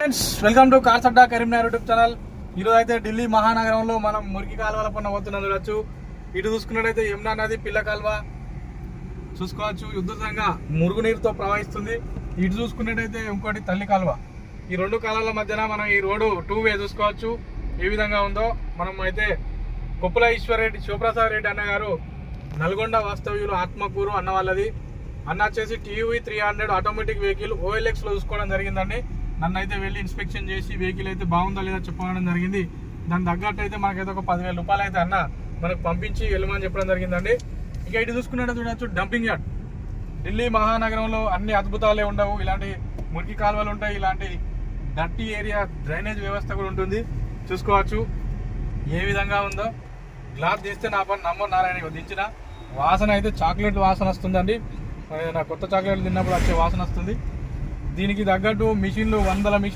Friends, welcome to cars Adda Karimnagar YouTube channel. ఈరోజు అయితే ఢిల్లీ మహానగరంలో మనం మురికి కాలువల పైన పోతున్నాం చూడొచ్చు. ఇటు చూసుకున్నట్టయితే యమునా నది పిల్ల కాలువ చూసుకోవచ్చు, యుద్ధంగా మురుగునీరుతో ప్రవహిస్తుంది. ఇటు చూసుకున్నట్టయితే ఇంకోటి తల్లి కాలువ. ఈ రెండు కాలువల మధ్యన మనం ఈ రోడ్డు 2 వే చూసుకోవచ్చు ఏ విధంగా ఉందో. మనం అయితే కొప్పుల ఈశ్వర్ రెడ్డి శివప్రసాద్ రెడ్డి అన్న గారు నల్గొండ వాస్తవ్యులు ఆత్మకూరు అన్న వాళ్ళది. అన్న వచ్చేసి టీవీ 300 ఆటోమేటిక్ వెహికల్ OLX లో చూసుకోవడం జరిగిందండి. నన్ను అయితే వెళ్ళి ఇన్స్పెక్షన్ చేసి వెహికల్ అయితే బాగుందా లేదా చెప్పడం జరిగింది. దాని తగ్గట్టు అయితే మనకైతే ఒక 10,000 రూపాయలు అయితే అన్న మనకు పంపించి వెళ్ళమని చెప్పడం జరిగిందండి. ఇక ఇటు చూసుకున్నట్టు చూడవచ్చు డంపింగ్ యార్డ్. ఢిల్లీ మహానగరంలో అన్ని అద్భుతాలే ఉండవు, ఇలాంటి మురికి కాలువలు ఉంటాయి, ఇలాంటి డర్టీ ఏరియా డ్రైనేజ్ వ్యవస్థ కూడా ఉంటుంది. చూసుకోవచ్చు ఏ విధంగా ఉందో. గ్లాస్ తీస్తే నా పని నమ్మో నారాయణ దించిన వాసన అయితే చాక్లెట్ వాసన వస్తుందండి. నా కొత్త చాక్లెట్లు తిన్నప్పుడు వచ్చే వాసన వస్తుంది. దీనికి తగ్గట్టు మిషన్లు 100 మిషన్లు